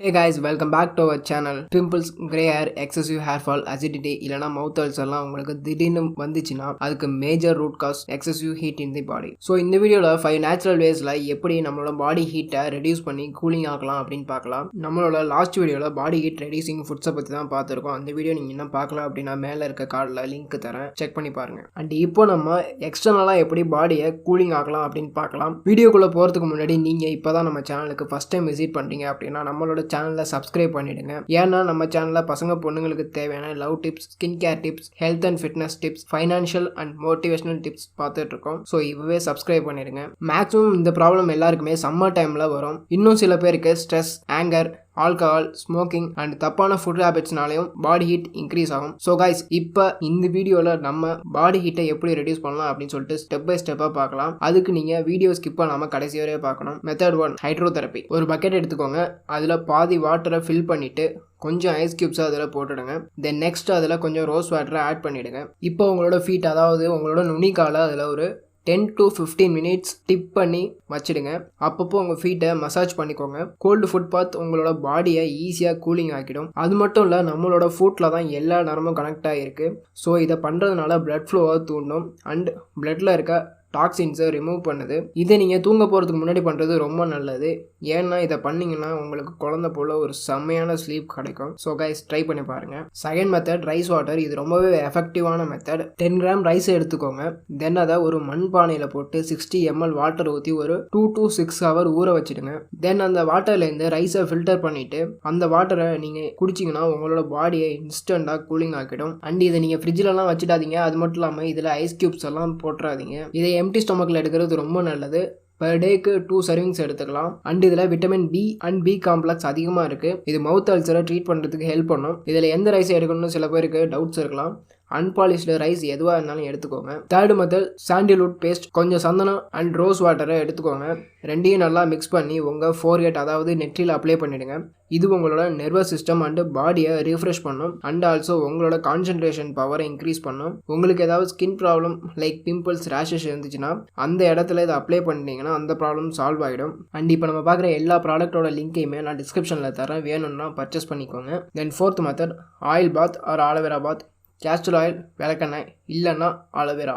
Hey guys, welcome back to our channel. Pimples, grey hair, excessive hair fall, acidity இல்லனா mouth ulcers எல்லாம் உங்களுக்கு திடீர்னு வந்துச்சுனா அதுக்கு major root cause excessive heat in the body. So இந்த வீடியோல 5 natural waysல எப்படி நம்மளோட பாடி ஹீட்டை ரெடியூஸ் பண்ணி கூலிங் ஆக்கலாம் அப்படின்னு பார்க்கலாம். நம்மளோட லாஸ்ட் வீடியோல பாடி ஹீட் ரெடியூசிங் ஃபுட்ஸை பற்றி தான் பார்த்துருக்கோம். அந்த வீடியோ நீங்கள் இன்னும் பார்க்கலாம் அப்படின்னா மேலே இருக்க கார்டில் லிங்க் தரேன், செக் பண்ணி பாருங்க. அண்ட் இப்போ நம்ம எக்ஸ்டர்னலாக எப்படி பாடியை கூலிங் ஆக்கலாம் அப்படின்னு பார்க்கலாம். வீடியோக்குள்ளே போகிறதுக்கு முன்னாடி நீங்கள் இப்போ தான் நம்ம சேனலுக்கு ஃபஸ்ட் டைம் விசிட் பண்ணுறீங்க அப்படின்னா நம்மளோட சேனலை சப்ஸ்கிரைப் பண்ணிடுங்க. ஏன்னா நம்ம சேனலில் பசங்க பொண்ணுங்களுக்கு தேவையான love tips, skin care tips, health and fitness tips, financial and motivational tips பார்த்துட்டு இருக்கோம். ஸோ இப்பவே சப்ஸ்கிரைப் பண்ணிடுங்க. மேக்ஸிமம் இந்த ப்ராப்ளம் எல்லாருக்குமே சம்மர் டைமில் வரும். இன்னும் சில பேருக்கு stress, anger, alcohol, smoking and தப்பான ஃபுட் ஹேபிட்ஸ்னாலையும் பாடி ஹீட் இன்க்ரீஸ் ஆகும். ஸோ கைஸ், இப்போ இந்த வீடியோவில் நம்ம பாடி ஹீட்டை எப்படி ரெடியூஸ் பண்ணலாம் அப்படின்னு சொல்லிட்டு ஸ்டெப் பை ஸ்டெப்பாக பார்க்கலாம். அதுக்கு நீங்கள் வீடியோ ஸ்கிப் பண்ணாமல் கடைசி வரையே பார்க்கணும். Method 1, hydrotherapy. ஒரு பக்கெட் எடுத்துக்கோங்க, அதில் பாதி வாட்டரை ஃபில் பண்ணிவிட்டு கொஞ்சம் ஐஸ் கியூப்ஸை அதில் போட்டுடுங்க. தென் நெக்ஸ்ட் அதில் கொஞ்சம் ரோஸ் வாட்டரை ஆட் பண்ணிவிடுங்க. இப்போ உங்களோட ஃபீட், அதாவது உங்களோட நுனிக்கால அதில் ஒரு 10 to 15 மினிட்ஸ் டிப் பண்ணி வச்சுடுங்க. அப்பப்போ உங்கள் ஃபீட்டை மசாஜ் பண்ணிக்கோங்க. கோல்டு ஃபுட் பாத் உங்களோட பாடியை ஈஸியாக கூலிங் ஆக்கிடும். அது மட்டும் இல்லை, நம்மளோட ஃபுட்டில் தான் எல்லா நேரமும் கனெக்ட் ஆகிருக்கு. ஸோ இதை பண்ணுறதுனால பிளட் ஃப்ளோவை தூண்டும் அண்ட் பிளட்டில் இருக்க டாக்ஸின்ஸை ரிமூவ் பண்ணுது. இதை நீங்கள் தூங்க போகிறதுக்கு முன்னாடி பண்ணுறது ரொம்ப நல்லது. ஏன்னா இதை பண்ணிங்கன்னா உங்களுக்கு குழந்தை போல் ஒரு செம்மையான ஸ்லீப் கிடைக்கும். ஸோ கைஸ், ட்ரை பண்ணி பாருங்கள். Second method, rice water. இது ரொம்பவே எஃபெக்டிவான மெத்தட். 10 கிராம் ரைஸை எடுத்துக்கோங்க. தென் அதை ஒரு மண் பானையில் போட்டு 60 ml வாட்டர் ஊற்றி ஒரு 2 to 6 ஹவர் ஊற வச்சுடுங்க. தென் அந்த வாட்டர்லேருந்து ரைஸை ஃபில்டர் பண்ணிவிட்டு அந்த வாட்டரை நீங்கள் குடிச்சிங்கன்னா உங்களோட பாடியை இன்ஸ்டண்ட்டாக கூலிங் ஆக்கிடும். அண்ட் இதை நீங்கள் ஃப்ரிட்ஜிலலாம் வச்சுடாதீங்க. அது மட்டும் இல்லாமல் இதில் ஐஸ் கியூப்ஸ் எல்லாம் போட்டுறாதீங்க. இதை எம்டி ஸ்டொமக்கில் எடுக்கிறது ரொம்ப நல்லது. பர் டேக்கு 2 சர்விங்ஸ் எடுத்துக்கலாம். அண்ட் இதில் vitamin B and B complex அதிகமாக இருக்குது. இது மவுத் அல்சரை ட்ரீட் பண்ணுறதுக்கு ஹெல்ப் பண்ணும். இதில் எந்த ரைஸை எடுக்கணும்னு சில பேருக்கு டவுட்ஸ் இருக்கலாம். அன்பாலிஷ்டு ரைஸ் எதுவாக இருந்தாலும் எடுத்துக்கோங்க. Third method, sandalwood paste. கொஞ்சம் சந்தனம் அண்ட் ரோஸ் வாட்டரை எடுத்துக்கோங்க. ரெண்டையும் நல்லா மிக்ஸ் பண்ணி உங்கள் ஃபோர்ஹெட், அதாவது நெற்றியில் அப்ளை பண்ணிவிடுங்க. இது உங்களோட நர்வஸ் சிஸ்டம் அண்டு பாடியை ரீஃப்ரெஷ் பண்ணும். அண்ட் ஆல்சோ உங்களோட கான்சன்ட்ரேஷன் பவரை இன்க்ரீஸ் பண்ணும். உங்களுக்கு ஏதாவது skin problem like pimples, rashes இருந்துச்சுன்னா அந்த இடத்துல இதை அப்ளை பண்ணிட்டீங்கன்னா அந்த ப்ராப்ளம் சால்வ் ஆகிடும். அண்ட் இப்போ நம்ம பார்க்குற எல்லா ப்ராடக்ட்டோட லிங்கையுமே நான் டிஸ்கிரிப்ஷனில் தரேன், வேணும்னா பர்ச்சேஸ் பண்ணிக்கோங்க. Then fourth method, oil bath or aloe vera bath. Castor oil, விளக்கெண்ணெய் இல்லைன்னா ஆலோவேரா.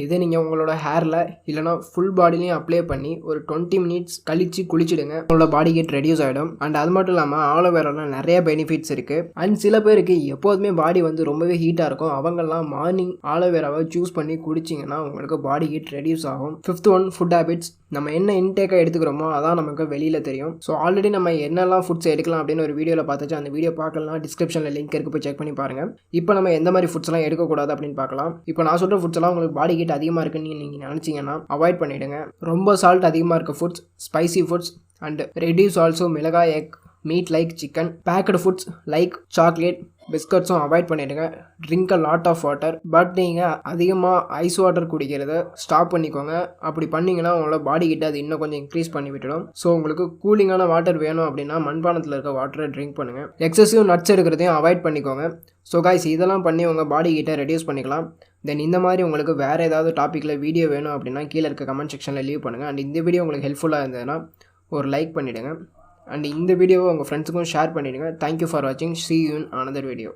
இதை நீங்கள் உங்களோட ஹேரில் இல்லைனா ஃபுல் பாடிலையும் அப்ளை பண்ணி ஒரு 20 மினிட்ஸ் கழித்து குளிச்சுடுங்க. உங்களோட பாடி ஹீட் ரெடியூஸ் ஆகிடும். அண்ட் அது மட்டும் இல்லாமல் ஆலோவேராவில் நிறைய பெனிஃபிட்ஸ் இருக்குது. அண்ட் சில பேருக்கு எப்போதுமே பாடி வந்து ரொம்பவே ஹீட்டாக இருக்கும். அவங்கெல்லாம் மார்னிங் ஆலோவேராவை சூஸ் பண்ணி குடிச்சிங்கன்னா உங்களுக்கு பாடி ஹீட் ரெடியூஸ் ஆகும். 5th one, food habits. நம்ம என்ன இன்டேக்காக எடுத்துக்கிறோமோ அதான் நமக்கு வெளியில் தெரியும். ஸோ ஆல்ரெடி நம்ம என்னெல்லாம் ஃபுட்ஸ் எடுக்கலாம் அப்படின்னு ஒரு வீடியோவில் பார்த்துச்சு. அந்த வீடியோ பார்க்கலாம், டிஸ்கிரிப்ஷனில் லிங்க் இருக்குது, போய் செக் பண்ணி பாருங்கள். இப்போ நம்ம எந்த மாதிரி ஃபுட்ஸ்லாம் எடுக்கக்கூடாது அப்படின்னு பார்க்கலாம். இப்போ நான் சொல்கிற ஃபுட்ஸ் எல்லாம் உங்களுக்கு பாடி ஹீட் அதிகமாக இருக்குன்னு நீங்கள் நினச்சிங்கன்னா அவாய்ட் பண்ணிவிடுங்க. ரொம்ப சால்ட் அதிகமாக இருக்க foods, spicy foods and reduce also மிளகாய், egg, meat like chicken. Packed foods like chocolate, பிஸ்கட்ஸும் அவாய்ட் பண்ணிவிடுங்க. Drink a lot of water. But நீங்கள் அதிகமாக ஐஸ் வாட்டர் குடிக்கிறத ஸ்டாப் பண்ணிக்கோங்க. அப்படி பண்ணிங்கன்னா உங்களோட பாடி கிட்ட அது இன்னும் கொஞ்சம் இன்க்ரீஸ் பண்ணி விட்டுடும். ஸோ உங்களுக்கு கூலிங்கான வாட்டர் வேணும் அப்படின்னா மண்பானத்தில் இருக்க வாட்டரை ட்ரிங்க் பண்ணுங்கள். எக்ஸசிவ் நட்ஸ் எடுக்கிறதையும் அவாய்ட் பண்ணிக்கோங்க. ஸோ கைஸ், இதெல்லாம் பண்ணி உங்கள் பாடி கிட்ட ரெடியூஸ் பண்ணிக்கலாம். தென் இந்த மாதிரி உங்களுக்கு வேறு ஏதாவது டாப்பிக்கில் வீடியோ வேணும் அப்படின்னா கீழே இருக்க கமெண்ட் செக்ஷனில் லீவ் பண்ணுங்கள். அண்ட் இந்த வீடியோ உங்களுக்கு ஹெல்ப்ஃபுல்லாக இருந்ததுன்னா ஒரு லைக் பண்ணிவிடுங்க. அண்ட் இந்த வீடியோவை உங்கள் ஃப்ரெண்ட்ஸுக்கும் ஷேர் பண்ணிவிடுங்க. தேங்க்யூ ஃபார் வாட்சிங். See you in another video.